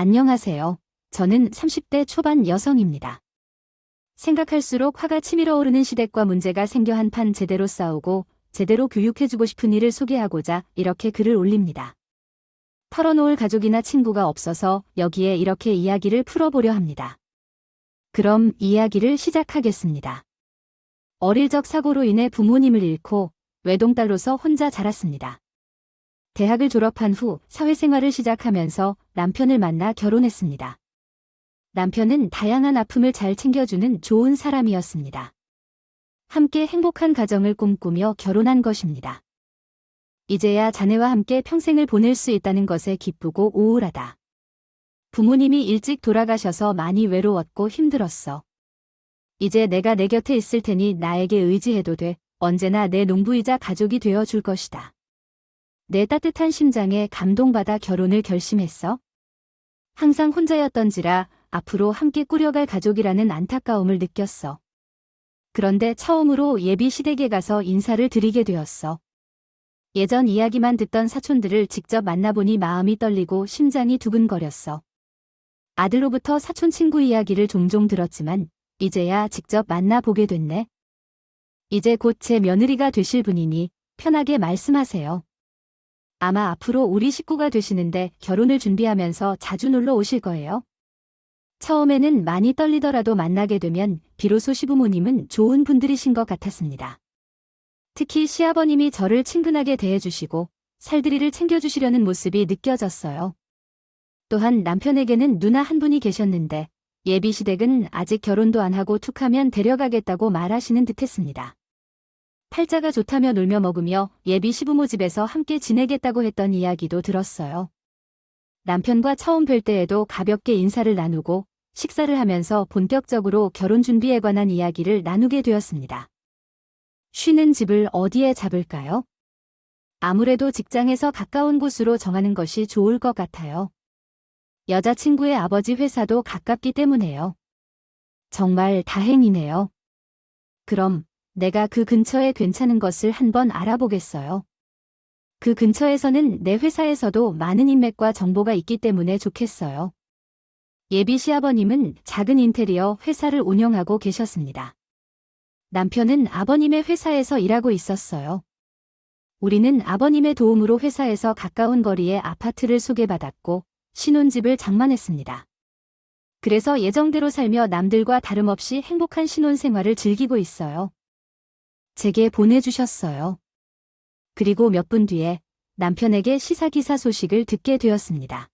안녕하세요. 저는 30대 초반 여성입니다. 생각할수록 화가 치밀어 오르는 시댁과 문제가 생겨 한판 제대로 싸우고 제대로 교육해주고 싶은 이를 소개하고자 이렇게 글을 올립니다. 털어놓을 가족이나 친구가 없어서 여기에 이렇게 이야기를 풀어보려 합니다. 그럼 이야기를 시작하겠습니다. 어릴 적 사고로 인해 부모님을 잃고 외동딸로서 혼자 자랐습니다. 대학을 졸업한 후 사회생활을 시작하면서 남편을 만나 결혼했습니다. 남편은 다양한 아픔을 잘 챙겨주는 좋은 사람이었습니다. 함께 행복한 가정을 꿈꾸며 결혼한 것입니다. 이제야 자네와 함께 평생을 보낼 수 있다는 것에 기쁘고 우울하다. 부모님이 일찍 돌아가셔서 많이 외로웠고 힘들었어. 이제 내가 내 곁에 있을 테니 나에게 의지해도 돼. 언제나 내 농부이자 가족이 되어 줄 것이다. 내 따뜻한 심장에 감동받아 결혼을 결심했어. 항상 혼자였던지라 앞으로 함께 꾸려갈 가족이라는 안타까움을 느꼈어. 그런데 처음으로 예비 시댁에 가서 인사를 드리게 되었어. 예전 이야기만 듣던 사촌들을 직접 만나보니 마음이 떨리고 심장이 두근거렸어. 아들로부터 사촌 친구 이야기를 종종 들었지만 이제야 직접 만나보게 됐네. 이제 곧 제 며느리가 되실 분이니 편하게 말씀하세요. 아마 앞으로 우리 식구가 되시는데 결혼을 준비하면서 자주 놀러 오실 거예요. 처음에는 많이 떨리더라도 만나게 되면 비로소 시부모님은 좋은 분들이신 것 같았습니다. 특히 시아버님이 저를 친근하게 대해주시고 살들이를 챙겨주시려는 모습이 느껴졌어요. 또한 남편에게는 누나 한 분이 계셨는데 예비 시댁은 아직 결혼도 안 하고 툭하면 데려가겠다고 말하시는 듯했습니다. 팔자가 좋다며 놀며 먹으며 예비 시부모 집에서 함께 지내겠다고 했던 이야기도 들었어요. 남편과 처음 뵐 때에도 가볍게 인사를 나누고 식사를 하면서 본격적으로 결혼 준비에 관한 이야기를 나누게 되었습니다. 쉬는 집을 어디에 잡을까요? 아무래도 직장에서 가까운 곳으로 정하는 것이 좋을 것 같아요. 여자친구의 아버지 회사도 가깝기 때문에요. 정말 다행이네요. 그럼 내가 그 근처에 괜찮은 것을 한번 알아보겠어요. 그 근처에서는 내 회사에서도 많은 인맥과 정보가 있기 때문에 좋겠어요. 예비 시아버님은 작은 인테리어 회사를 운영하고 계셨습니다. 남편은 아버님의 회사에서 일하고 있었어요. 우리는 아버님의 도움으로 회사에서 가까운 거리에 아파트를 소개받았고 신혼집을 장만했습니다. 그래서 예정대로 살며 남들과 다름없이 행복한 신혼생활을 즐기고 있어요. 제게 보내주셨어요. 그리고 몇 분 뒤에 남편에게 시사기사 소식을 듣게 되었습니다.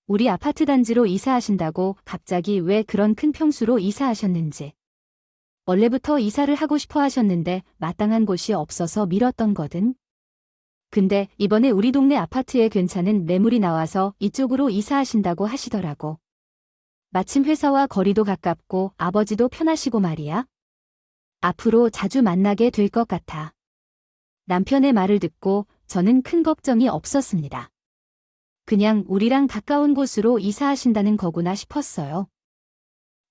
우리 아파트 단지로 이사하신다고 갑자기 왜 그런 큰 평수로 이사하셨는지. 원래부터 이사를 하고 싶어 하셨는데 마땅한 곳이 없어서 미뤘던 거든. 근데 이번에 우리 동네 아파트에 괜찮은 매물이 나와서 이쪽으로 이사하신다고 하시더라고. 마침 회사와 거리도 가깝고 아버지도 편하시고 말이야. 앞으로 자주 만나게 될 것 같아. 남편의 말을 듣고 저는 큰 걱정이 없었습니다. 그냥 우리랑 가까운 곳으로 이사하신다는 거구나 싶었어요.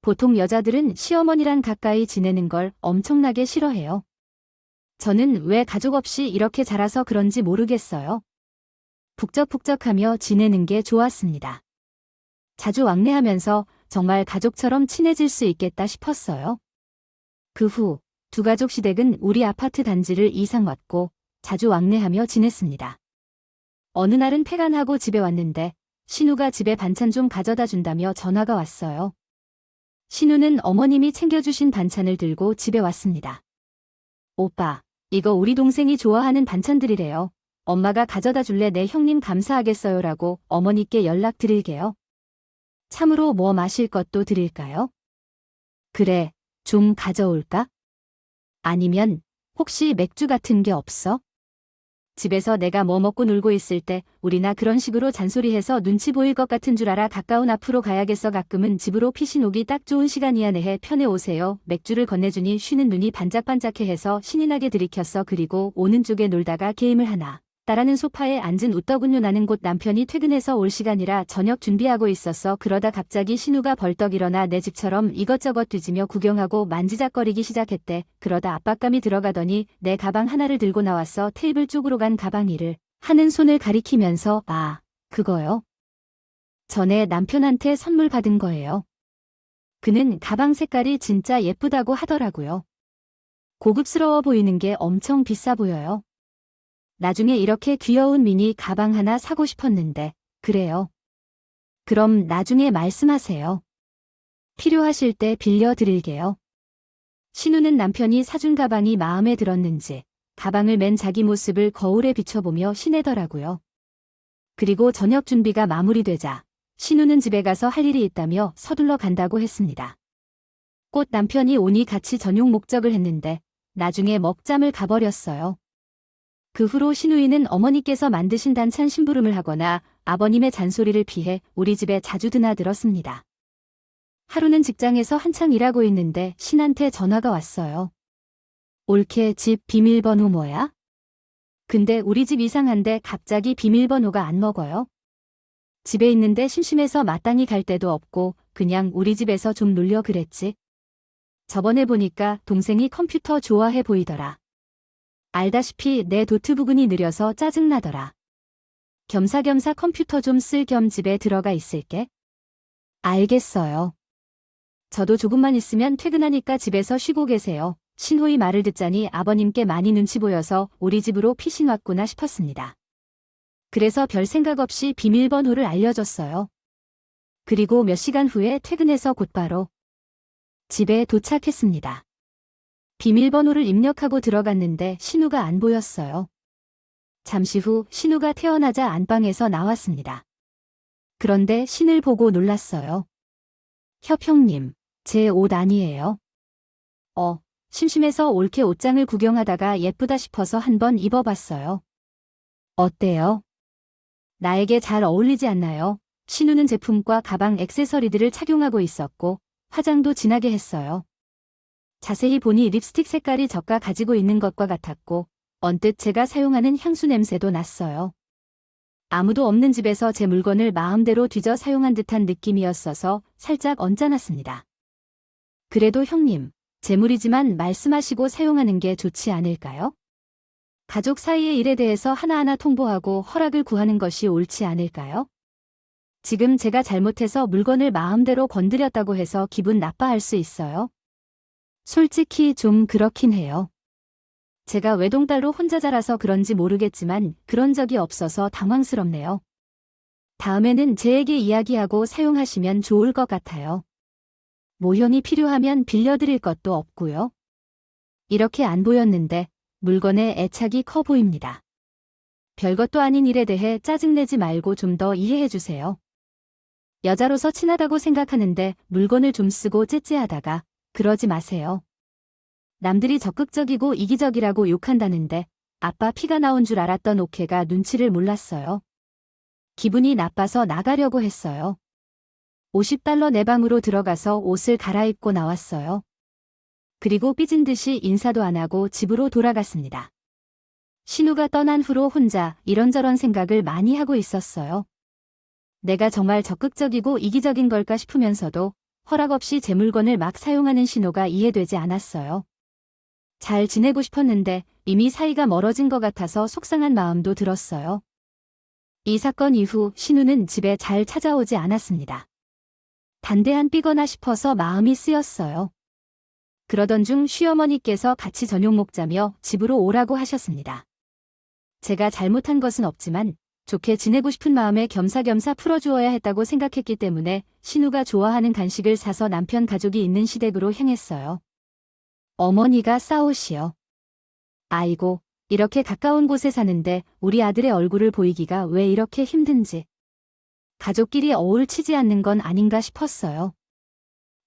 보통 여자들은 시어머니랑 가까이 지내는 걸 엄청나게 싫어해요. 저는 왜 가족 없이 이렇게 자라서 그런지 모르겠어요. 북적북적하며 지내는 게 좋았습니다. 자주 왕래하면서 정말 가족처럼 친해질 수 있겠다 싶었어요. 그 후 두 가족 시댁은 우리 아파트 단지를 이상 왔고 자주 왕래하며 지냈습니다. 어느 날은 폐간하고 집에 왔는데 신우가 집에 반찬 좀 가져다 준다며 전화가 왔어요. 신우는 어머님이 챙겨주신 반찬을 들고 집에 왔습니다. 오빠, 이거 우리 동생이 좋아하는 반찬들이래요. 엄마가 가져다 줄래? 네 형님 감사하겠어요라고 어머니께 연락드릴게요. 참으로 뭐 마실 것도 드릴까요? 그래, 좀 가져올까? 아니면 혹시 맥주 같은 게 없어? 집에서 내가 뭐 먹고 놀고 있을 때 우리나 그런 식으로 잔소리해서 눈치 보일 것 같은 줄 알아. 가까운 앞으로 가야겠어. 가끔은 집으로 피신 오기 딱 좋은 시간이야. 내해 편해 오세요. 맥주를 건네주니 쉬는 눈이 반짝반짝해 해서 신이 나게 들이켰어. 그리고 오는 쪽에 놀다가 게임을 하나. 딸아는 소파에 앉은 웃더군요. 나는 곧 남편이 퇴근해서 올 시간이라 저녁 준비하고 있었어. 그러다 갑자기 신우가 벌떡 일어나 내 집처럼 이것저것 뒤지며 구경하고 만지작거리기 시작했대. 그러다 압박감이 들어가더니 내 가방 하나를 들고 나왔어. 테이블 쪽으로 간 가방 일을 하는 손을 가리키면서 아, 그거요? 전에 남편한테 선물 받은 거예요. 그는 가방 색깔이 진짜 예쁘다고 하더라고요. 고급스러워 보이는 게 엄청 비싸 보여요. 나중에 이렇게 귀여운 미니 가방 하나 사고 싶었는데, 그래요. 그럼 나중에 말씀하세요. 필요하실 때 빌려드릴게요. 신우는 남편이 사준 가방이 마음에 들었는지 가방을 맨 자기 모습을 거울에 비춰보며 시내더라고요. 그리고 저녁 준비가 마무리되자 신우는 집에 가서 할 일이 있다며 서둘러 간다고 했습니다. 곧 남편이 오니 같이 저녁 목적을 했는데 나중에 먹잠을 가버렸어요. 그 후로 신우이는 어머니께서 만드신 단찬 심부름을 하거나 아버님의 잔소리를 피해 우리 집에 자주 드나들었습니다. 하루는 직장에서 한창 일하고 있는데 신한테 전화가 왔어요. 올케 집 비밀번호 뭐야? 근데 우리 집 이상한데 갑자기 비밀번호가 안 먹어요. 집에 있는데 심심해서 마땅히 갈 데도 없고 그냥 우리 집에서 좀 놀려 그랬지. 저번에 보니까 동생이 컴퓨터 좋아해 보이더라. 알다시피 내 노트북이 느려서 짜증나더라. 겸사겸사 컴퓨터 좀 쓸 겸 집에 들어가 있을게. 알겠어요. 저도 조금만 있으면 퇴근하니까 집에서 쉬고 계세요. 신호의 말을 듣자니 아버님께 많이 눈치 보여서 우리 집으로 피신 왔구나 싶었습니다. 그래서 별 생각 없이 비밀번호를 알려줬어요. 그리고 몇 시간 후에 퇴근해서 곧바로 집에 도착했습니다. 비밀번호를 입력하고 들어갔는데 신우가 안 보였어요. 잠시 후 신우가 태어나자 안방에서 나왔습니다. 그런데 신을 보고 놀랐어요. 협형님, 제 옷 아니에요? 심심해서 올케 옷장을 구경하다가 예쁘다 싶어서 한번 입어봤어요. 어때요? 나에게 잘 어울리지 않나요? 신우는 제품과 가방 액세서리들을 착용하고 있었고 화장도 진하게 했어요. 자세히 보니 립스틱 색깔이 저가 가지고 있는 것과 같았고 언뜻 제가 사용하는 향수 냄새도 났어요. 아무도 없는 집에서 제 물건을 마음대로 뒤져 사용한 듯한 느낌이었어서 살짝 언짢았습니다. 그래도 형님, 재물이지만 말씀하시고 사용하는 게 좋지 않을까요? 가족 사이의 일에 대해서 하나하나 통보하고 허락을 구하는 것이 옳지 않을까요? 지금 제가 잘못해서 물건을 마음대로 건드렸다고 해서 기분 나빠할 수 있어요. 솔직히 좀 그렇긴 해요. 제가 외동딸로 혼자 자라서 그런지 모르겠지만 그런 적이 없어서 당황스럽네요. 다음에는 제에게 이야기하고 사용하시면 좋을 것 같아요. 모형이 필요하면 빌려드릴 것도 없고요. 이렇게 안 보였는데 물건에 애착이 커 보입니다. 별것도 아닌 일에 대해 짜증내지 말고 좀 더 이해해 주세요. 여자로서 친하다고 생각하는데 물건을 좀 쓰고 째째하다가 그러지 마세요. 남들이 적극적이고 이기적이라고 욕한다는데 아빠 피가 나온 줄 알았던 오케가 눈치를 몰랐어요. 기분이 나빠서 나가려고 했어요. $50 내 방으로 들어가서 옷을 갈아입고 나왔어요. 그리고 삐진 듯이 인사도 안 하고 집으로 돌아갔습니다. 신우가 떠난 후로 혼자 이런저런 생각을 많이 하고 있었어요. 내가 정말 적극적이고 이기적인 걸까 싶으면서도 허락 없이 제 물건을 막 사용하는 신호가 이해되지 않았어요. 잘 지내고 싶었는데 이미 사이가 멀어진 것 같아서 속상한 마음도 들었어요. 이 사건 이후 신우는 집에 잘 찾아오지 않았습니다. 단대한 삐거나 싶어서 마음이 쓰였어요. 그러던 중 시어머니께서 같이 저녁 먹자며 집으로 오라고 하셨습니다. 제가 잘못한 것은 없지만 좋게 지내고 싶은 마음에 겸사겸사 풀어주어야 했다고 생각했기 때문에 신우가 좋아하는 간식을 사서 남편 가족이 있는 시댁으로 향했어요. 어머니가 싸우시어. 아이고, 이렇게 가까운 곳에 사는데 우리 아들의 얼굴을 보이기가 왜 이렇게 힘든지. 가족끼리 어울치지 않는 건 아닌가 싶었어요.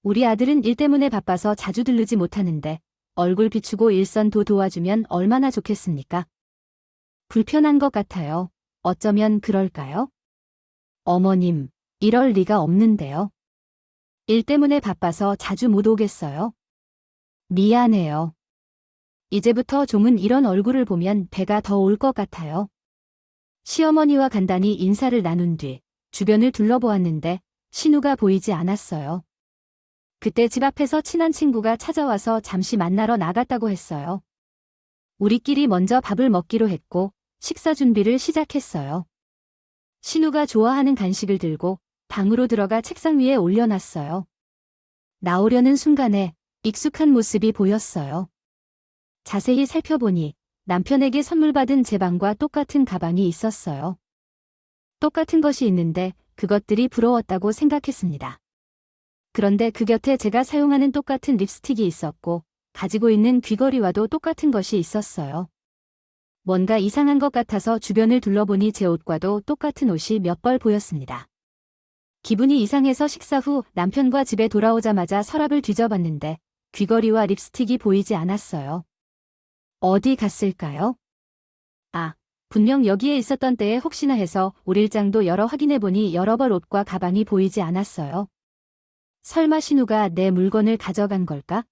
우리 아들은 일 때문에 바빠서 자주 들르지 못하는데 얼굴 비추고 일선도 도와주면 얼마나 좋겠습니까? 불편한 것 같아요. 어쩌면 그럴까요? 어머님, 이럴 리가 없는데요. 일 때문에 바빠서 자주 못 오겠어요. 미안해요. 이제부터 좀은 이런 얼굴을 보면 배가 더 올 것 같아요. 시어머니와 간단히 인사를 나눈 뒤 주변을 둘러보았는데 신우가 보이지 않았어요. 그때 집 앞에서 친한 친구가 찾아와서 잠시 만나러 나갔다고 했어요. 우리끼리 먼저 밥을 먹기로 했고 식사 준비를 시작했어요. 신우가 좋아하는 간식을 들고 방으로 들어가 책상 위에 올려놨어요. 나오려는 순간에 익숙한 모습이 보였어요. 자세히 살펴보니 남편에게 선물 받은 제 방과 똑같은 가방이 있었어요. 똑같은 것이 있는데 그것들이 부러웠다고 생각했습니다. 그런데 그 곁에 제가 사용하는 똑같은 립스틱이 있었고 가지고 있는 귀걸이와도 똑같은 것이 있었어요. 뭔가 이상한 것 같아서 주변을 둘러보니 제 옷과도 똑같은 옷이 몇 벌 보였습니다. 기분이 이상해서 식사 후 남편과 집에 돌아오자마자 서랍을 뒤져봤는데 귀걸이와 립스틱이 보이지 않았어요. 어디 갔을까요? 아, 분명 여기에 있었던 때에 혹시나 해서 옷일장도 열어 확인해보니 여러 벌 옷과 가방이 보이지 않았어요. 설마 신우가 내 물건을 가져간 걸까?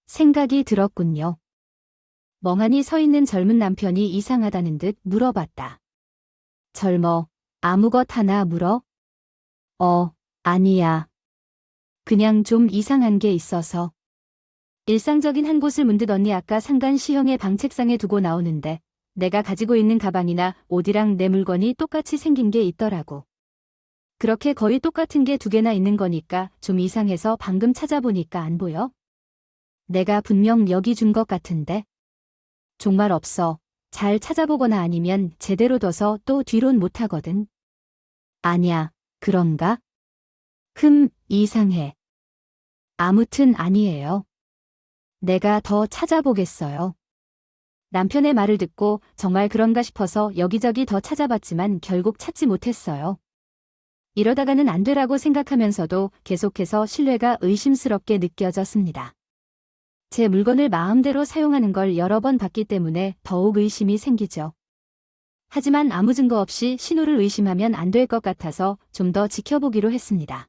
생각이 들었군요. 멍하니 서 있는 젊은 남편이 이상하다는 듯 물어봤다. 젊어, 아무것 하나 물어? 아니야. 그냥 좀 이상한 게 있어서. 일상적인 한 곳을 문득 언니 아까 상간 시형의 방 책상에 두고 나오는데 내가 가지고 있는 가방이나 옷이랑 내 물건이 똑같이 생긴 게 있더라고. 그렇게 거의 똑같은 게 2개나 있는 거니까 좀 이상해서 방금 찾아보니까 안 보여? 내가 분명 여기 준 것 같은데. 정말 없어. 잘 찾아보거나 아니면 제대로 둬서 또 뒤론 못하거든. 아냐, 그런가? 이상해. 아무튼 아니에요. 내가 더 찾아보겠어요. 남편의 말을 듣고 정말 그런가 싶어서 여기저기 더 찾아봤지만 결국 찾지 못했어요. 이러다가는 안 되라고 생각하면서도 계속해서 신뢰가 의심스럽게 느껴졌습니다. 제 물건을 마음대로 사용하는 걸 여러 번 봤기 때문에 더욱 의심이 생기죠. 하지만 아무 증거 없이 신우를 의심하면 안 될 것 같아서 좀 더 지켜보기로 했습니다.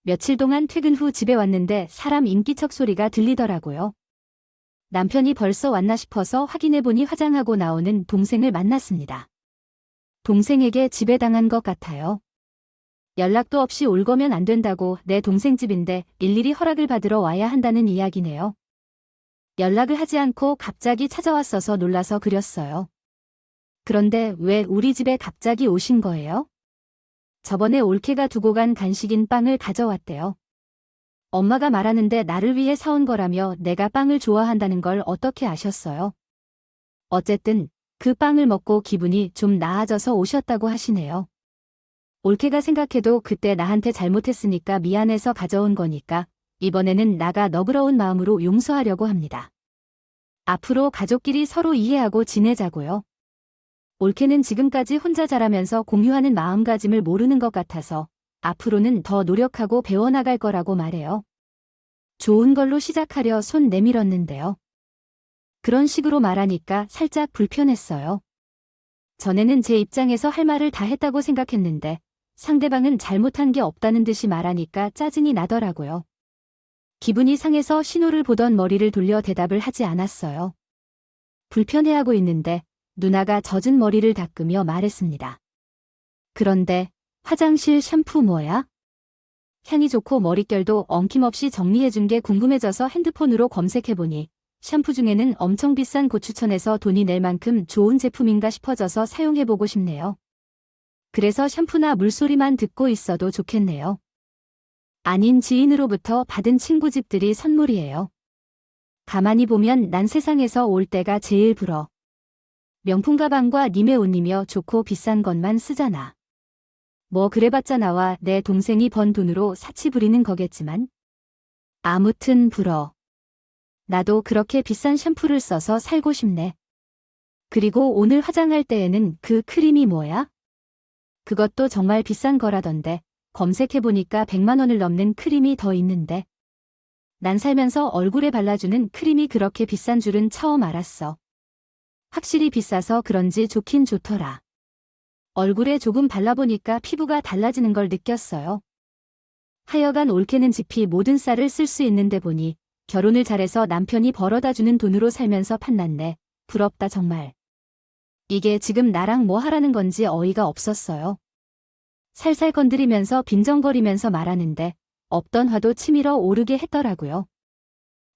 며칠 동안 퇴근 후 집에 왔는데 사람 인기척 소리가 들리더라고요. 남편이 벌써 왔나 싶어서 확인해보니 화장하고 나오는 동생을 만났습니다. 동생에게 지배당한 것 같아요. 연락도 없이 올 거면 안 된다고 내 동생 집인데 일일이 허락을 받으러 와야 한다는 이야기네요. 연락을 하지 않고 갑자기 찾아왔어서 놀라서 그렸어요. 그런데 왜 우리 집에 갑자기 오신 거예요? 저번에 올케가 두고 간 간식인 빵을 가져왔대요. 엄마가 말하는데 나를 위해 사온 거라며 내가 빵을 좋아한다는 걸 어떻게 아셨어요? 어쨌든 그 빵을 먹고 기분이 좀 나아져서 오셨다고 하시네요. 올케가 생각해도 그때 나한테 잘못했으니까 미안해서 가져온 거니까 이번에는 나가 너그러운 마음으로 용서하려고 합니다. 앞으로 가족끼리 서로 이해하고 지내자고요. 올케는 지금까지 혼자 자라면서 공유하는 마음가짐을 모르는 것 같아서 앞으로는 더 노력하고 배워나갈 거라고 말해요. 좋은 걸로 시작하려 손 내밀었는데요. 그런 식으로 말하니까 살짝 불편했어요. 전에는 제 입장에서 할 말을 다 했다고 생각했는데 상대방은 잘못한 게 없다는 듯이 말하니까 짜증이 나더라고요. 기분이 상해서 신호를 보던 머리를 돌려 대답을 하지 않았어요. 불편해하고 있는데 누나가 젖은 머리를 닦으며 말했습니다. 그런데 화장실 샴푸 뭐야? 향이 좋고 머릿결도 엉킴없이 정리해준 게 궁금해져서 핸드폰으로 검색해보니 샴푸 중에는 엄청 비싼 곳 추천해서 돈이 낼 만큼 좋은 제품인가 싶어져서 사용해보고 싶네요. 그래서 샴푸나 물소리만 듣고 있어도 좋겠네요. 아닌 지인으로부터 받은 친구 집들이 선물이에요. 가만히 보면 난 세상에서 올 때가 제일 부러. 명품 가방과 님의 옷이며 좋고 비싼 것만 쓰잖아. 뭐 그래봤자 나와 내 동생이 번 돈으로 사치 부리는 거겠지만. 아무튼 부러. 나도 그렇게 비싼 샴푸를 써서 살고 싶네. 그리고 오늘 화장할 때에는 그 크림이 뭐야? 그것도 정말 비싼 거라던데 검색해보니까 100만 원을 넘는 크림이 더 있는데. 난 살면서 얼굴에 발라주는 크림이 그렇게 비싼 줄은 처음 알았어. 확실히 비싸서 그런지 좋긴 좋더라. 얼굴에 조금 발라보니까 피부가 달라지는 걸 느꼈어요. 하여간 올케는 지피 모든 쌀을 쓸 수 있는데 보니 결혼을 잘해서 남편이 벌어다주는 돈으로 살면서 판났네. 부럽다 정말. 이게 지금 나랑 뭐 하라는 건지 어이가 없었어요. 살살 건드리면서 빈정거리면서 말하는데 없던 화도 치밀어 오르게 했더라고요.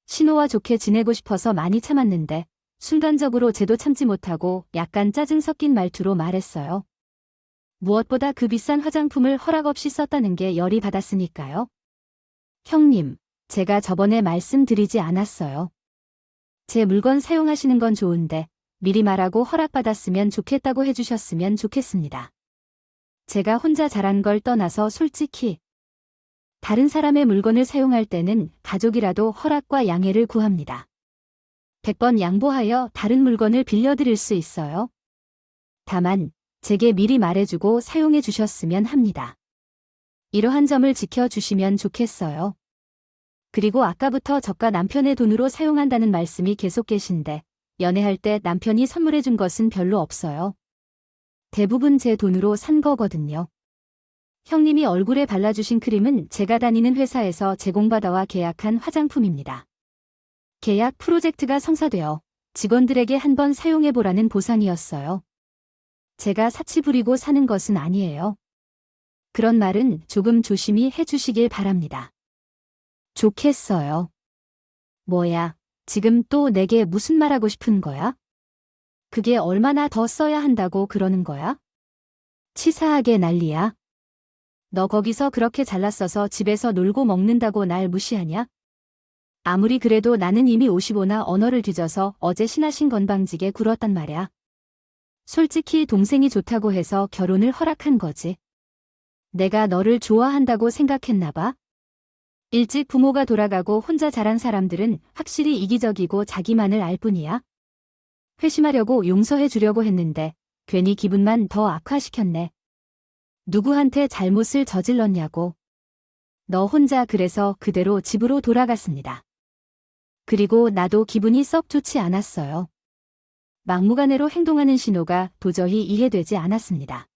신호와 좋게 지내고 싶어서 많이 참았는데 순간적으로 쟤도 참지 못하고 약간 짜증 섞인 말투로 말했어요. 무엇보다 그 비싼 화장품을 허락 없이 썼다는 게 열이 받았으니까요. 형님, 제가 저번에 말씀드리지 않았어요. 제 물건 사용하시는 건 좋은데 미리 말하고 허락받았으면 좋겠다고 해주셨으면 좋겠습니다. 제가 혼자 잘한 걸 떠나서 솔직히 다른 사람의 물건을 사용할 때는 가족이라도 허락과 양해를 구합니다. 100번 양보하여 다른 물건을 빌려드릴 수 있어요. 다만 제게 미리 말해주고 사용해 주셨으면 합니다. 이러한 점을 지켜주시면 좋겠어요. 그리고 아까부터 저가 남편의 돈으로 사용한다는 말씀이 계속 계신데 연애할 때 남편이 선물해준 것은 별로 없어요. 대부분 제 돈으로 산 거거든요. 형님이 얼굴에 발라주신 크림은 제가 다니는 회사에서 제공받아와 계약한 화장품입니다. 계약 프로젝트가 성사되어 직원들에게 한번 사용해보라는 보상이었어요. 제가 사치 부리고 사는 것은 아니에요. 그런 말은 조금 조심히 해주시길 바랍니다. 좋겠어요. 뭐야, 지금 또 내게 무슨 말하고 싶은 거야? 그게 얼마나 더 써야 한다고 그러는 거야? 치사하게 난리야. 너 거기서 그렇게 잘났어서 집에서 놀고 먹는다고 날 무시하냐? 아무리 그래도 나는 이미 55나 언어를 뒤져서 어제 신하신 건방지게 굴었단 말이야. 솔직히 동생이 좋다고 해서 결혼을 허락한 거지. 내가 너를 좋아한다고 생각했나 봐. 일찍 부모가 돌아가고 혼자 자란 사람들은 확실히 이기적이고 자기만을 알 뿐이야. 회심하려고 용서해 주려고 했는데 괜히 기분만 더 악화시켰네. 누구한테 잘못을 저질렀냐고. 너 혼자 그래서 그대로 집으로 돌아갔습니다. 그리고 나도 기분이 썩 좋지 않았어요. 막무가내로 행동하는 신호가 도저히 이해되지 않았습니다.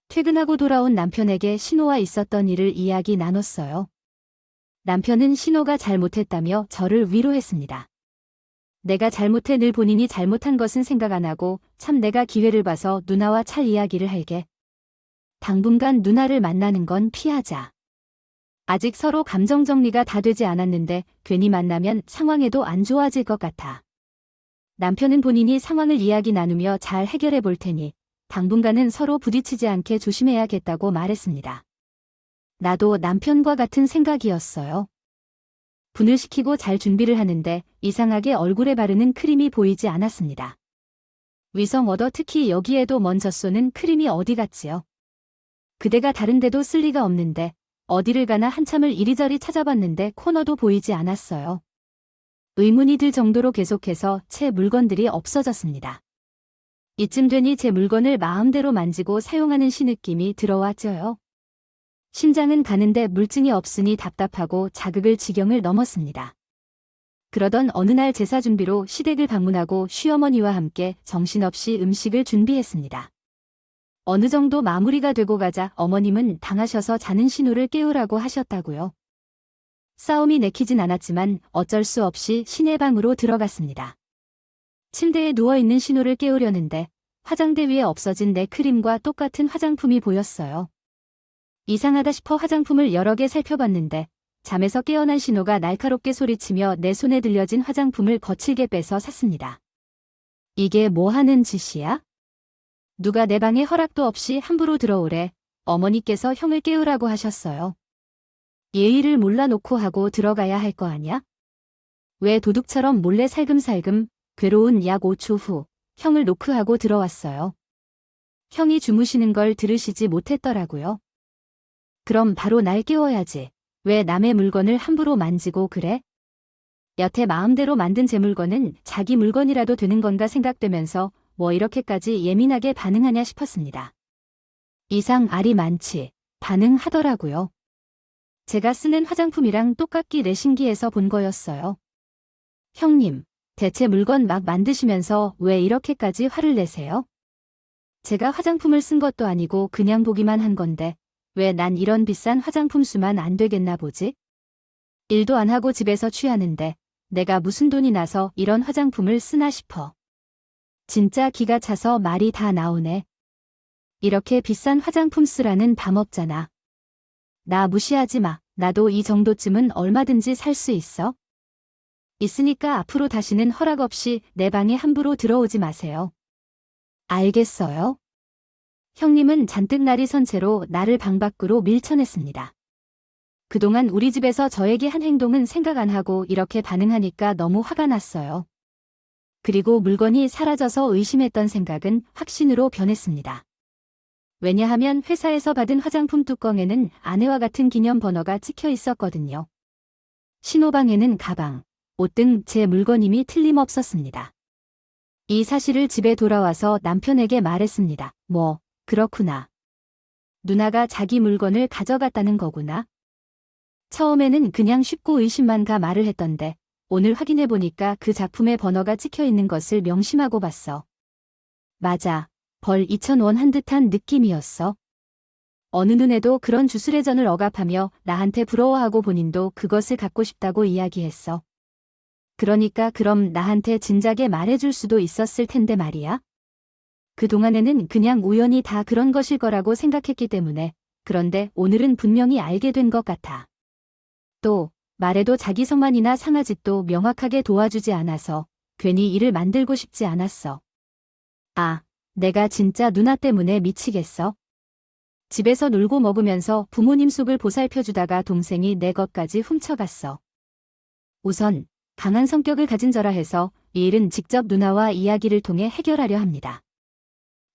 퇴근하고 돌아온 남편에게 신호와 있었던 일을 이야기 나눴어요. 남편은 신호가 잘못했다며 저를 위로했습니다. 내가 잘못해 늘 본인이 잘못한 것은 생각 안 하고 참 내가 기회를 봐서 누나와 찰 이야기를 할게. 당분간 누나를 만나는 건 피하자. 아직 서로 감정 정리가 다 되지 않았는데 괜히 만나면 상황에도 안 좋아질 것 같아. 남편은 본인이 상황을 이야기 나누며 잘 해결해 볼 테니 당분간은 서로 부딪히지 않게 조심해야겠다고 말했습니다. 나도 남편과 같은 생각이었어요. 분을 시키고 잘 준비를 하는데 이상하게 얼굴에 바르는 크림이 보이지 않았습니다. 위성 얻어 특히 여기에도 먼저 쏘는 크림이 어디 갔지요? 그대가 다른 데도 쓸 리가 없는데 어디를 가나 한참을 이리저리 찾아봤는데 코너도 보이지 않았어요. 의문이 들 정도로 계속해서 제 물건들이 없어졌습니다. 이쯤 되니 제 물건을 마음대로 만지고 사용하는 신느낌이 들어왔죠요. 심장은 가는데 물증이 없으니 답답하고 자극을 지경을 넘었습니다. 그러던 어느 날 제사 준비로 시댁을 방문하고 시어머니와 함께 정신없이 음식을 준비했습니다. 어느 정도 마무리가 되고 가자 어머님은 당하셔서 자는 신우를 깨우라고 하셨다고요. 싸움이 내키진 않았지만 어쩔 수 없이 시내 방으로 들어갔습니다. 침대에 누워있는 신우를 깨우려는데 화장대 위에 없어진 내 크림과 똑같은 화장품이 보였어요. 이상하다 싶어 화장품을 여러 개 살펴봤는데 잠에서 깨어난 신우가 날카롭게 소리치며 내 손에 들려진 화장품을 거칠게 빼서 샀습니다. 이게 뭐 하는 짓이야? 누가 내 방에 허락도 없이 함부로 들어오래. 어머니께서 형을 깨우라고 하셨어요. 예의를 몰라놓고 하고 들어가야 할 거 아냐? 왜 도둑처럼 몰래 살금살금 괴로운 약 5초 후 형을 노크하고 들어왔어요. 형이 주무시는 걸 들으시지 못했더라고요. 그럼 바로 날 깨워야지. 왜 남의 물건을 함부로 만지고 그래? 여태 마음대로 만든 제 물건은 자기 물건이라도 되는 건가 생각되면서 뭐 이렇게까지 예민하게 반응하냐 싶었습니다. 이상 알이 많지 반응하더라고요. 제가 쓰는 화장품이랑 똑같기래 신기해서 본 거였어요. 형님, 대체 물건 막 만드시면서 왜 이렇게까지 화를 내세요? 제가 화장품을 쓴 것도 아니고 그냥 보기만 한 건데 왜 난 이런 비싼 화장품 수만 안 되겠나 보지? 일도 안 하고 집에서 취하는데 내가 무슨 돈이 나서 이런 화장품을 쓰나 싶어. 진짜 기가 차서 말이 다 나오네. 이렇게 비싼 화장품 쓰라는 밥 없잖아. 나 무시하지 마. 나도 이 정도쯤은 얼마든지 살 수 있어. 있으니까 앞으로 다시는 허락 없이 내 방에 함부로 들어오지 마세요. 알겠어요? 형님은 잔뜩 날이 선 채로 나를 방 밖으로 밀쳐냈습니다. 그동안 우리 집에서 저에게 한 행동은 생각 안 하고 이렇게 반응하니까 너무 화가 났어요. 그리고 물건이 사라져서 의심했던 생각은 확신으로 변했습니다. 왜냐하면 회사에서 받은 화장품 뚜껑에는 아내와 같은 기념 번호가 찍혀 있었거든요. 신호방에는 가방, 옷 등 제 물건 이미 틀림없었습니다. 이 사실을 집에 돌아와서 남편에게 말했습니다. 뭐, 그렇구나. 누나가 자기 물건을 가져갔다는 거구나. 처음에는 그냥 쉽고 의심만 가 말을 했던데 오늘 확인해보니까 그 작품에 번호가 찍혀 있는 것을 명심하고 봤어. 맞아. 벌 2,000원 한 듯한 느낌이었어. 어느 눈에도 그런 주술회전을 억압하며 나한테 부러워하고 본인도 그것을 갖고 싶다고 이야기했어. 그러니까 그럼 나한테 진작에 말해줄 수도 있었을 텐데 말이야. 그동안에는 그냥 우연히 다 그런 것일 거라고 생각했기 때문에 그런데 오늘은 분명히 알게 된 것 같아. 또 말해도 자기 성만이나 상하짓도 명확하게 도와주지 않아서 괜히 일을 만들고 싶지 않았어. 아, 내가 진짜 누나 때문에 미치겠어. 집에서 놀고 먹으면서 부모님 속을 보살펴주다가 동생이 내 것까지 훔쳐갔어. 우선 강한 성격을 가진 저라 해서 이 일은 직접 누나와 이야기를 통해 해결하려 합니다.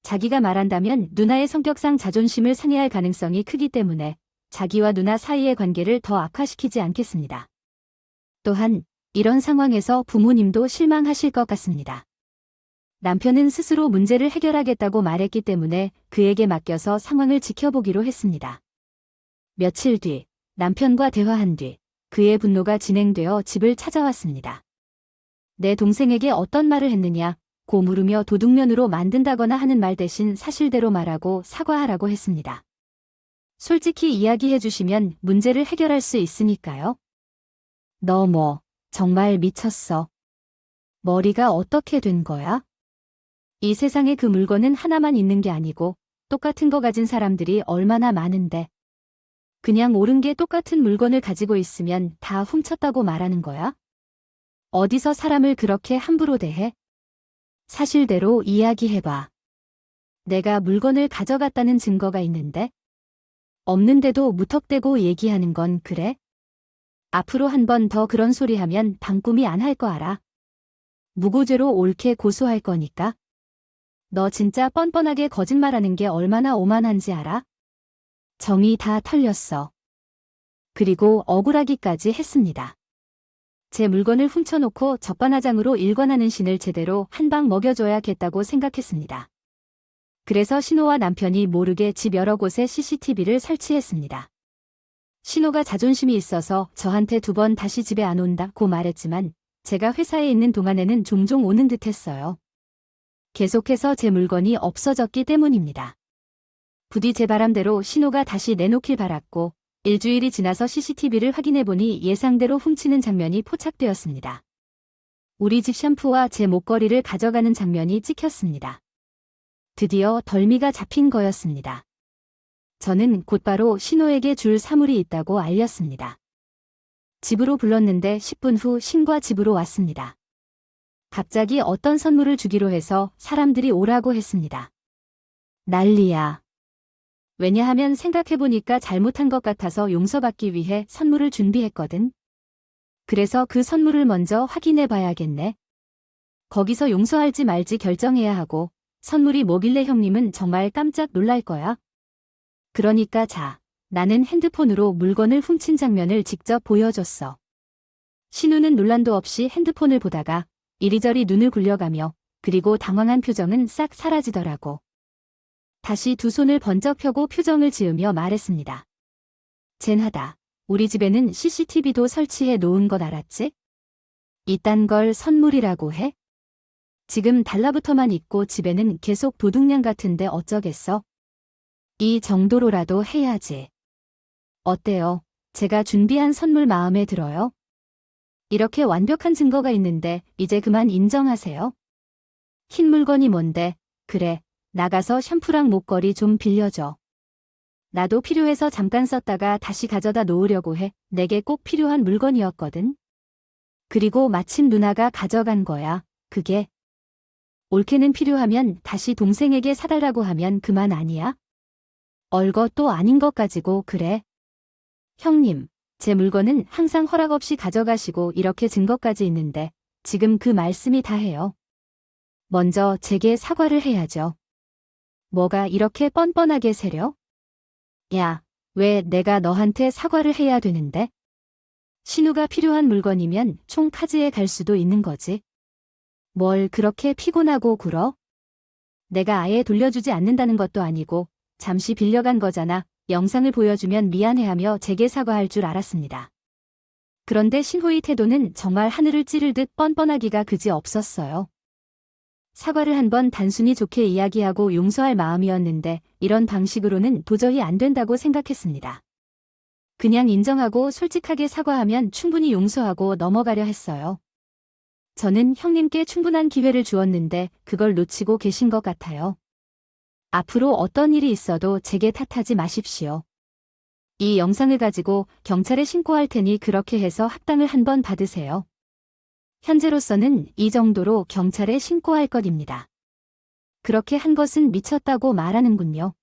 자기가 말한다면 누나의 성격상 자존심을 상해할 가능성이 크기 때문에 자기와 누나 사이의 관계를 더 악화시키지 않겠습니다. 또한 이런 상황에서 부모님도 실망하실 것 같습니다. 남편은 스스로 문제를 해결하겠다고 말했기 때문에 그에게 맡겨서 상황을 지켜보기로 했습니다. 며칠 뒤 남편과 대화한 뒤 그의 분노가 진행되어 집을 찾아왔습니다. 내 동생에게 어떤 말을 했느냐 고 물으며 도둑면으로 만든다거나 하는 말 대신 사실대로 말하고 사과하라고 했습니다. 솔직히 이야기해 주시면 문제를 해결할 수 있으니까요. 너 뭐, 정말 미쳤어. 머리가 어떻게 된 거야? 이 세상에 그 물건은 하나만 있는 게 아니고 똑같은 거 가진 사람들이 얼마나 많은데. 그냥 옳은 게 똑같은 물건을 가지고 있으면 다 훔쳤다고 말하는 거야? 어디서 사람을 그렇게 함부로 대해? 사실대로 이야기해봐. 내가 물건을 가져갔다는 증거가 있는데? 없는데도 무턱대고 얘기하는 건 그래? 앞으로 한 번 더 그런 소리 하면 방꿈이 안 할 거 알아? 무고죄로 옳게 고소할 거니까. 너 진짜 뻔뻔하게 거짓말하는 게 얼마나 오만한지 알아? 정이 다 털렸어. 그리고 억울하기까지 했습니다. 제 물건을 훔쳐놓고 적반하장으로 일관하는 신을 제대로 한 방 먹여줘야겠다고 생각했습니다. 그래서 신호와 남편이 모르게 집 여러 곳에 CCTV를 설치했습니다. 신호가 자존심이 있어서 저한테 2번 다시 집에 안 온다고 말했지만 제가 회사에 있는 동안에는 종종 오는 듯 했어요. 계속해서 제 물건이 없어졌기 때문입니다. 부디 제 바람대로 신호가 다시 내놓길 바랐고 일주일이 지나서 CCTV를 확인해보니 예상대로 훔치는 장면이 포착되었습니다. 우리 집 샴푸와 제 목걸이를 가져가는 장면이 찍혔습니다. 드디어 덜미가 잡힌 거였습니다. 저는 곧바로 신호에게 줄 사물이 있다고 알렸습니다. 집으로 불렀는데 10분 후 신과 집으로 왔습니다. 갑자기 어떤 선물을 주기로 해서 사람들이 오라고 했습니다. 난리야. 왜냐하면 생각해보니까 잘못한 것 같아서 용서받기 위해 선물을 준비했거든. 그래서 그 선물을 먼저 확인해봐야겠네. 거기서 용서할지 말지 결정해야 하고 선물이 뭐길래 형님은 정말 깜짝 놀랄 거야. 그러니까 자, 나는 핸드폰으로 물건을 훔친 장면을 직접 보여줬어. 신우는 논란도 없이 핸드폰을 보다가 이리저리 눈을 굴려가며 그리고 당황한 표정은 싹 사라지더라고. 다시 두 손을 번쩍 펴고 표정을 지으며 말했습니다. 젠하다. 우리 집에는 CCTV도 설치해 놓은 것 알았지? 이딴 걸 선물이라고 해? 지금 달라붙어만 있고 집에는 계속 도둑냥 같은데 어쩌겠어? 이 정도로라도 해야지. 어때요? 제가 준비한 선물 마음에 들어요? 이렇게 완벽한 증거가 있는데 이제 그만 인정하세요. 흰 물건이 뭔데? 그래, 나가서 샴푸랑 목걸이 좀 빌려줘. 나도 필요해서 잠깐 썼다가 다시 가져다 놓으려고 해. 내게 꼭 필요한 물건이었거든. 그리고 마침 누나가 가져간 거야. 그게 올케는 필요하면 다시 동생에게 사달라고 하면 그만 아니야? 얼거 또 아닌 것 가지고 그래. 형님, 제 물건은 항상 허락 없이 가져가시고 이렇게 증거까지 있는데 지금 그 말씀이 다해요. 먼저 제게 사과를 해야죠. 뭐가 이렇게 뻔뻔하게 세려? 야, 왜 내가 너한테 사과를 해야 되는데? 신우가 필요한 물건이면 총 카지에 갈 수도 있는 거지. 뭘 그렇게 피곤하고 굴어? 내가 아예 돌려주지 않는다는 것도 아니고 잠시 빌려간 거잖아. 영상을 보여주면 미안해하며 제게 사과할 줄 알았습니다. 그런데 신호의 태도는 정말 하늘을 찌르듯 뻔뻔하기가 그지 없었어요. 사과를 한번 단순히 좋게 이야기하고 용서할 마음이었는데 이런 방식으로는 도저히 안 된다고 생각했습니다. 그냥 인정하고 솔직하게 사과하면 충분히 용서하고 넘어가려 했어요. 저는 형님께 충분한 기회를 주었는데 그걸 놓치고 계신 것 같아요. 앞으로 어떤 일이 있어도 제게 탓하지 마십시오. 이 영상을 가지고 경찰에 신고할 테니 그렇게 해서 학당을 한번 받으세요. 현재로서는 이 정도로 경찰에 신고할 것입니다. 그렇게 한 것은 미쳤다고 말하는군요.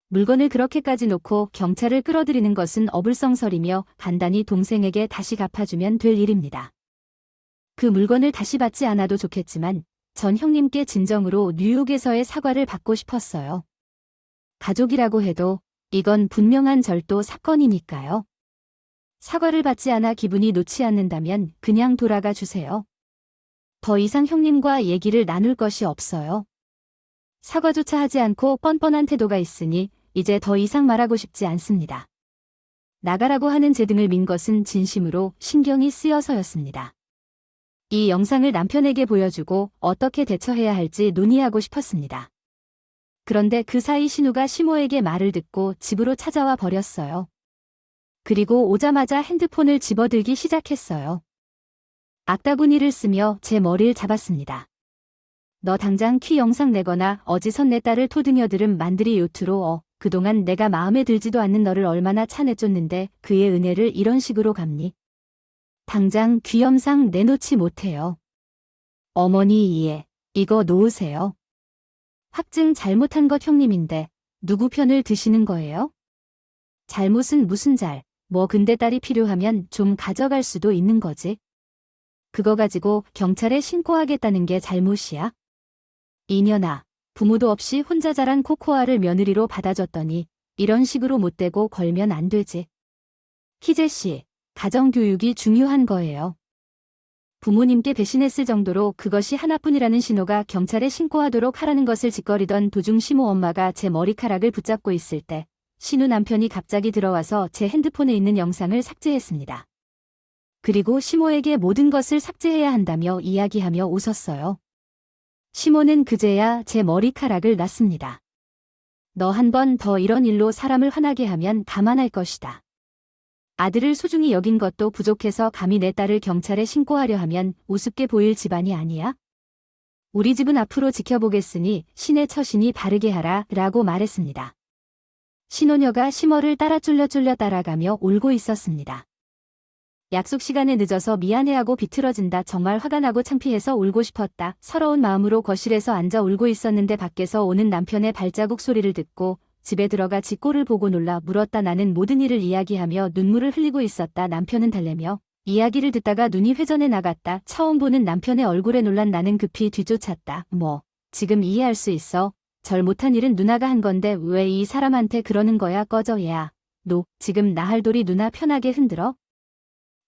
물건을 그렇게까지 놓고 경찰을 끌어들이는 것은 어불성설이며 간단히 동생에게 다시 갚아주면 될 일입니다. 그 물건을 다시 받지 않아도 좋겠지만 전 형님께 진정으로 뉴욕에서의 사과를 받고 싶었어요. 가족이라고 해도 이건 분명한 절도 사건이니까요. 사과를 받지 않아 기분이 놓지 않는다면 그냥 돌아가 주세요. 더 이상 형님과 얘기를 나눌 것이 없어요. 사과조차 하지 않고 뻔뻔한 태도가 있으니 이제 더 이상 말하고 싶지 않습니다. 나가라고 하는 제 등을 민 것은 진심으로 신경이 쓰여서였습니다. 이 영상을 남편에게 보여주고 어떻게 대처해야 할지 논의하고 싶었습니다. 그런데 그 사이 신우가 시모에게 말을 듣고 집으로 찾아와 버렸어요. 그리고 오자마자 핸드폰을 집어들기 시작했어요. 악다구니를 쓰며 제 머리를 잡았습니다. 너 당장 키 영상 내거나 어지선 내 딸을 토등여드름 만들이 요트로 그동안 내가 마음에 들지도 않는 너를 얼마나 차내쫓는데 그의 은혜를 이런 식으로 갚니? 당장 귀 영상 내놓지 못해요. 어머니 이해, 이거 놓으세요. 확증 잘못한 것 형님인데 누구 편을 드시는 거예요? 잘못은 무슨 뭐 근데 딸이 필요하면 좀 가져갈 수도 있는 거지. 그거 가지고 경찰에 신고하겠다는 게 잘못이야? 이년아, 부모도 없이 혼자 자란 코코아를 며느리로 받아줬더니 이런 식으로 못되고 걸면 안 되지. 희재씨, 가정교육이 중요한 거예요. 부모님께 배신했을 정도로 그것이 하나뿐이라는 신호가 경찰에 신고하도록 하라는 것을 짓거리던 도중 시모 엄마가 제 머리카락을 붙잡고 있을 때 신우 남편이 갑자기 들어와서 제 핸드폰에 있는 영상을 삭제했습니다. 그리고 시모에게 모든 것을 삭제해야 한다며 이야기하며 웃었어요. 시모는 그제야 제 머리카락을 놨습니다. 너 한 번 더 이런 일로 사람을 화나게 하면 가만할 것이다. 아들을 소중히 여긴 것도 부족해서 감히 내 딸을 경찰에 신고하려 하면 우습게 보일 집안이 아니야? 우리 집은 앞으로 지켜보겠으니 신의 처신이 바르게 하라 라고 말했습니다. 신혼여가 시모를 따라 쫄려 따라가며 울고 있었습니다. 약속 시간에 늦어서 미안해하고 비틀어진다. 정말 화가 나고 창피해서 울고 싶었다. 서러운 마음으로 거실에서 앉아 울고 있었는데 밖에서 오는 남편의 발자국 소리를 듣고 집에 들어가 지 꼴을 보고 놀라 물었다. 나는 모든 일을 이야기하며 눈물을 흘리고 있었다. 남편은 달래며 이야기를 듣다가 눈이 회전해 나갔다. 처음 보는 남편의 얼굴에 놀란 나는 급히 뒤쫓았다. 지금 이해할 수 있어. 절 못한 일은 누나가 한 건데 왜 이 사람한테 그러는 거야. 꺼져 얘야. 너 지금 나할돌이 누나 편하게 흔들어?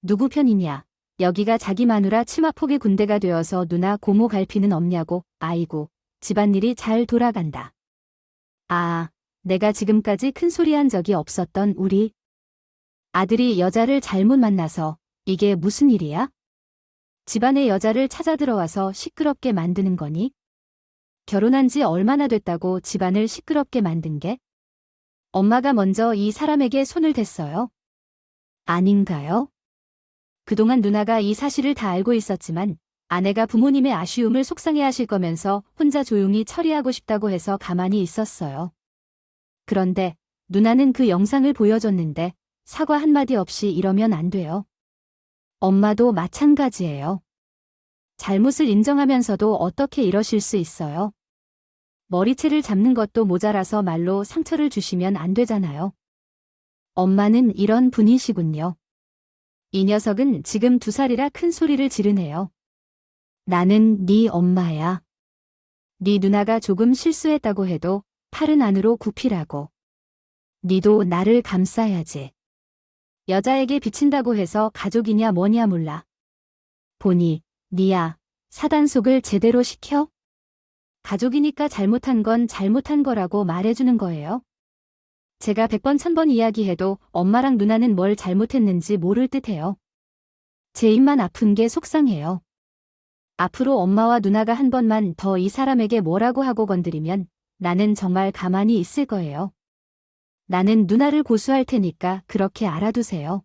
누구 편이냐? 여기가 자기 마누라 치마폭의 군대가 되어서 누나 고모 갈 필요는 없냐고. 아이고, 집안일이 잘 돌아간다. 아, 내가 지금까지 큰 소리 한 적이 없었던 우리 아들이 여자를 잘못 만나서 이게 무슨 일이야? 집안에 여자를 찾아 들어와서 시끄럽게 만드는 거니? 결혼한 지 얼마나 됐다고 집안을 시끄럽게 만든 게? 엄마가 먼저 이 사람에게 손을 댔어요? 아닌가요? 그동안 누나가 이 사실을 다 알고 있었지만 아내가 부모님의 아쉬움을 속상해하실 거면서 혼자 조용히 처리하고 싶다고 해서 가만히 있었어요. 그런데 누나는 그 영상을 보여줬는데 사과 한마디 없이 이러면 안 돼요. 엄마도 마찬가지예요. 잘못을 인정하면서도 어떻게 이러실 수 있어요? 머리채를 잡는 것도 모자라서 말로 상처를 주시면 안 되잖아요. 엄마는 이런 분이시군요. 이 녀석은 지금 2살이라 큰 소리를 지르네요. 나는 네 엄마야. 네 누나가 조금 실수했다고 해도 팔은 안으로 굽히라고. 니도 나를 감싸야지. 여자에게 비친다고 해서 가족이냐 뭐냐 몰라. 보니 니야 사단속을 제대로 시켜? 가족이니까 잘못한 건 잘못한 거라고 말해주는 거예요. 제가 100번 1000번 이야기해도 엄마랑 누나는 뭘 잘못했는지 모를 듯해요. 제 입만 아픈 게 속상해요. 앞으로 엄마와 누나가 한 번만 더 이 사람에게 뭐라고 하고 건드리면 나는 정말 가만히 있을 거예요. 나는 누나를 고소할 테니까 그렇게 알아두세요.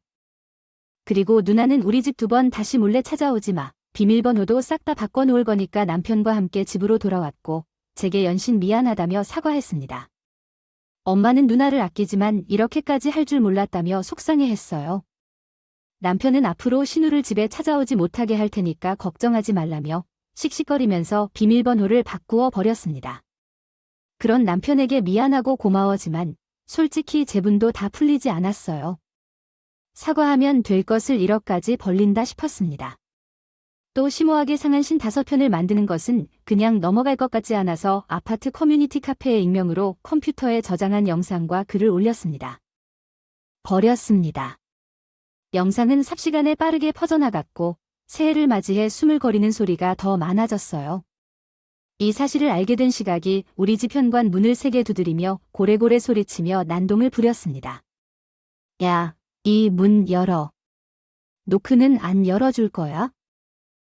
그리고 누나는 우리 집 2번 다시 몰래 찾아오지 마. 비밀번호도 싹 다 바꿔놓을 거니까 남편과 함께 집으로 돌아왔고 제게 연신 미안하다며 사과했습니다. 엄마는 누나를 아끼지만 이렇게까지 할 줄 몰랐다며 속상해했어요. 남편은 앞으로 신우를 집에 찾아오지 못하게 할 테니까 걱정하지 말라며 씩씩거리면서 비밀번호를 바꾸어 버렸습니다. 그런 남편에게 미안하고 고마워지만 솔직히 제분도 다 풀리지 않았어요. 사과하면 될 것을 1억까지 벌린다 싶었습니다. 또 심오하게 상한 신 5편을 만드는 것은 그냥 넘어갈 것 같지 않아서 아파트 커뮤니티 카페의 익명으로 컴퓨터에 저장한 영상과 글을 올렸습니다. 버렸습니다. 영상은 삽시간에 빠르게 퍼져나갔고 새해를 맞이해 수물거리는 소리가 더 많아졌어요. 이 사실을 알게 된 시각이 우리 집 현관 문을 세게 두드리며 고래고래 소리치며 난동을 부렸습니다. 야, 이 문 열어. 노크는 안 열어줄 거야?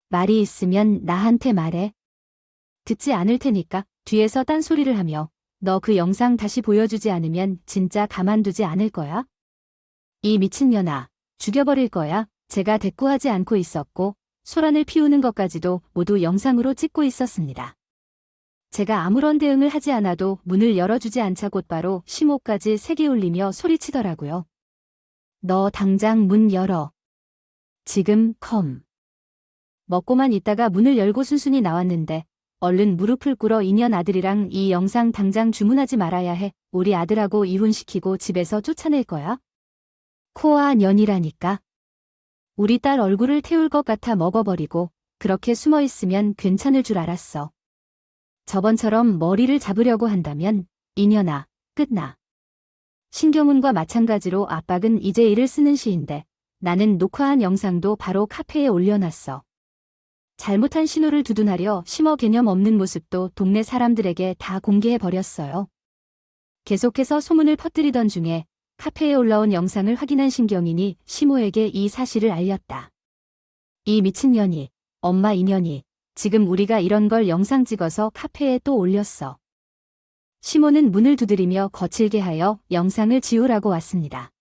말이 있으면 나한테 말해. 듣지 않을 테니까 뒤에서 딴소리를 하며 너 그 영상 다시 보여주지 않으면 진짜 가만두지 않을 거야? 이 미친년아, 죽여버릴 거야. 제가 대꾸하지 않고 있었고 소란을 피우는 것까지도 모두 영상으로 찍고 있었습니다. 제가 아무런 대응을 하지 않아도 문을 열어주지 않자 곧바로 심호까지 3개 울리며 소리치더라고요. 너 당장 문 열어. 지금 컴. 먹고만 있다가 문을 열고 순순히 나왔는데 얼른 무릎을 꿇어 이년 아들이랑 이 영상 당장 주문하지 말아야 해. 우리 아들하고 이혼시키고 집에서 쫓아낼 거야? 코아 년이라니까. 우리 딸 얼굴을 태울 것 같아 먹어버리고 그렇게 숨어있으면 괜찮을 줄 알았어. 저번처럼 머리를 잡으려고 한다면 이년아, 끝나. 신경훈과 마찬가지로 압박은 이제 일을 쓰는 시인데 나는 녹화한 영상도 바로 카페에 올려놨어. 잘못한 신호를 두둔하려 심어 개념 없는 모습도 동네 사람들에게 다 공개해버렸어요. 계속해서 소문을 퍼뜨리던 중에 카페에 올라온 영상을 확인한 신경인이 시모에게 이 사실을 알렸다. 이 미친년이, 엄마 이년이, 지금 우리가 이런 걸 영상 찍어서 카페에 또 올렸어. 시모는 문을 두드리며 거칠게 하여 영상을 지우라고 왔습니다.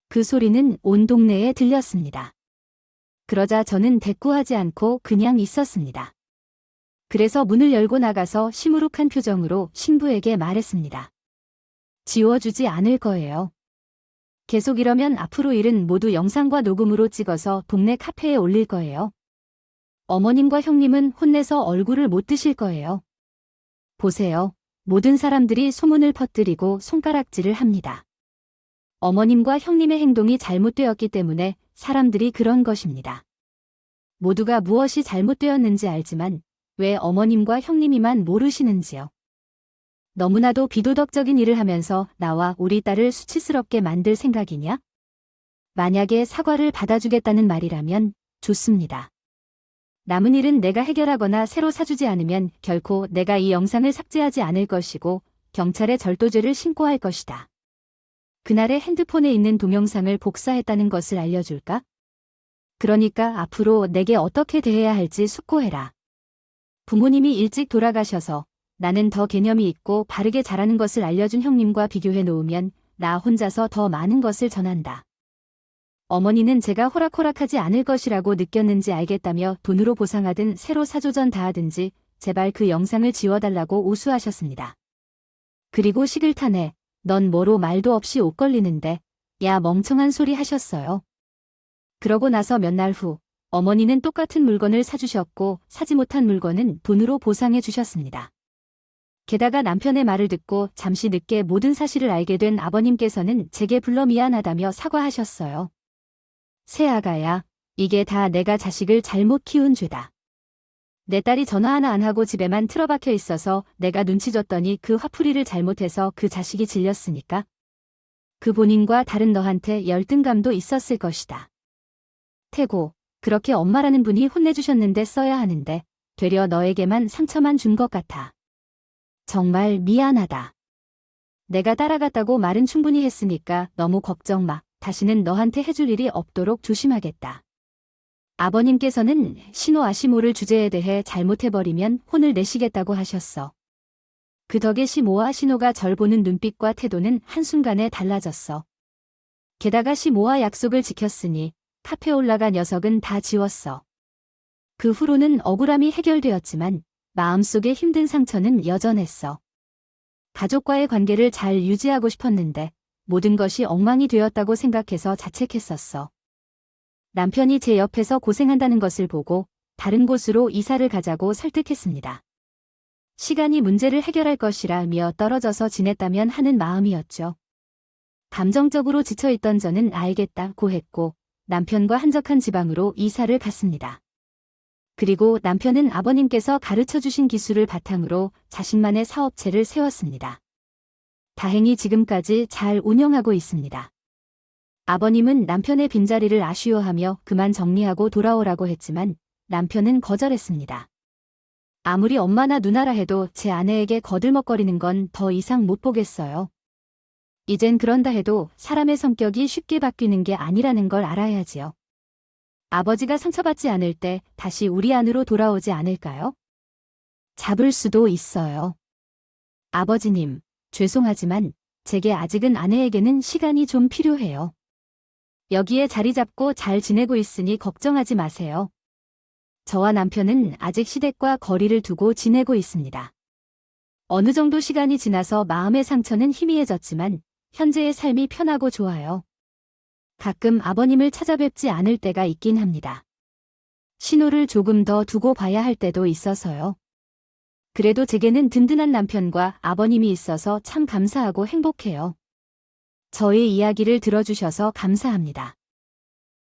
그 소리는 온 동네에 들렸습니다. 그러자 저는 대꾸하지 않고 그냥 있었습니다. 그래서 문을 열고 나가서 시무룩한 표정으로 신부에게 말했습니다. 지워주지 않을 거예요. 계속 이러면 앞으로 일은 모두 영상과 녹음으로 찍어서 동네 카페에 올릴 거예요. 어머님과 형님은 혼내서 얼굴을 못 드실 거예요. 보세요. 모든 사람들이 소문을 퍼뜨리고 손가락질을 합니다. 어머님과 형님의 행동이 잘못되었기 때문에 사람들이 그런 것입니다. 모두가 무엇이 잘못되었는지 알지만 왜 어머님과 형님이만 모르시는지요. 너무나도 비도덕적인 일을 하면서 나와 우리 딸을 수치스럽게 만들 생각이냐? 만약에 사과를 받아주겠다는 말이라면 좋습니다. 남은 일은 내가 해결하거나 새로 사주지 않으면 결코 내가 이 영상을 삭제하지 않을 것이고 경찰에 절도죄를 신고할 것이다. 그날의 핸드폰에 있는 동영상을 복사했다는 것을 알려줄까? 그러니까 앞으로 내게 어떻게 대해야 할지 숙고해라. 부모님이 일찍 돌아가셔서 나는 더 개념이 있고 바르게 자라는 것을 알려준 형님과 비교해 놓으면 나 혼자서 더 많은 것을 전한다. 어머니는 제가 호락호락하지 않을 것이라고 느꼈는지 알겠다며 돈으로 보상하든 새로 사조전 다하든지 제발 그 영상을 지워달라고 우수하셨습니다. 그리고 식을타네. 넌 뭐로 말도 없이 옷 걸리는데 야 멍청한 소리 하셨어요. 그러고 나서 몇 날 후 어머니는 똑같은 물건을 사주셨고 사지 못한 물건은 돈으로 보상해 주셨습니다. 게다가 남편의 말을 듣고 잠시 늦게 모든 사실을 알게 된 아버님께서는 제게 불러 미안하다며 사과하셨어요. 새아가야, 이게 다 내가 자식을 잘못 키운 죄다. 내 딸이 전화 하나 안 하고 집에만 틀어박혀 있어서 내가 눈치 줬더니 그 화풀이를 잘못해서 그 자식이 질렸으니까. 그 본인과 다른 너한테 열등감도 있었을 것이다. 태고, 그렇게 엄마라는 분이 혼내주셨는데 써야 하는데 되려 너에게만 상처만 준 것 같아. 정말 미안하다. 내가 따라갔다고 말은 충분히 했으니까 너무 걱정 마. 다시는 너한테 해줄 일이 없도록 조심하겠다. 아버님께서는 신호 아시모를 주제에 대해 잘못해버리면 혼을 내시겠다고 하셨어. 그 덕에 시모와 신호가 절 보는 눈빛과 태도는 한순간에 달라졌어. 게다가 시모와 약속을 지켰으니 카페 올라간 녀석은 다 지웠어. 그 후로는 억울함이 해결되었지만 마음속의 힘든 상처는 여전했어. 가족과의 관계를 잘 유지하고 싶었는데 모든 것이 엉망이 되었다고 생각해서 자책했었어. 남편이 제 옆에서 고생한다는 것을 보고 다른 곳으로 이사를 가자고 설득했습니다. 시간이 문제를 해결할 것이라며 떨어져서 지냈다면 하는 마음이었죠. 감정적으로 지쳐있던 저는 알겠다고 했고 남편과 한적한 지방으로 이사를 갔습니다. 그리고 남편은 아버님께서 가르쳐주신 기술을 바탕으로 자신만의 사업체를 세웠습니다. 다행히 지금까지 잘 운영하고 있습니다. 아버님은 남편의 빈자리를 아쉬워하며 그만 정리하고 돌아오라고 했지만 남편은 거절했습니다. 아무리 엄마나 누나라 해도 제 아내에게 거들먹거리는 건 더 이상 못 보겠어요. 이젠 그런다 해도 사람의 성격이 쉽게 바뀌는 게 아니라는 걸 알아야지요. 아버지가 상처받지 않을 때 다시 우리 안으로 돌아오지 않을까요? 잡을 수도 있어요. 아버지님, 죄송하지만 제게 아직은 아내에게는 시간이 좀 필요해요. 여기에 자리 잡고 잘 지내고 있으니 걱정하지 마세요. 저와 남편은 아직 시댁과 거리를 두고 지내고 있습니다. 어느 정도 시간이 지나서 마음의 상처는 희미해졌지만 현재의 삶이 편하고 좋아요. 가끔 아버님을 찾아뵙지 않을 때가 있긴 합니다. 신호를 조금 더 두고 봐야 할 때도 있어서요. 그래도 제게는 든든한 남편과 아버님이 있어서 참 감사하고 행복해요. 저의 이야기를 들어주셔서 감사합니다.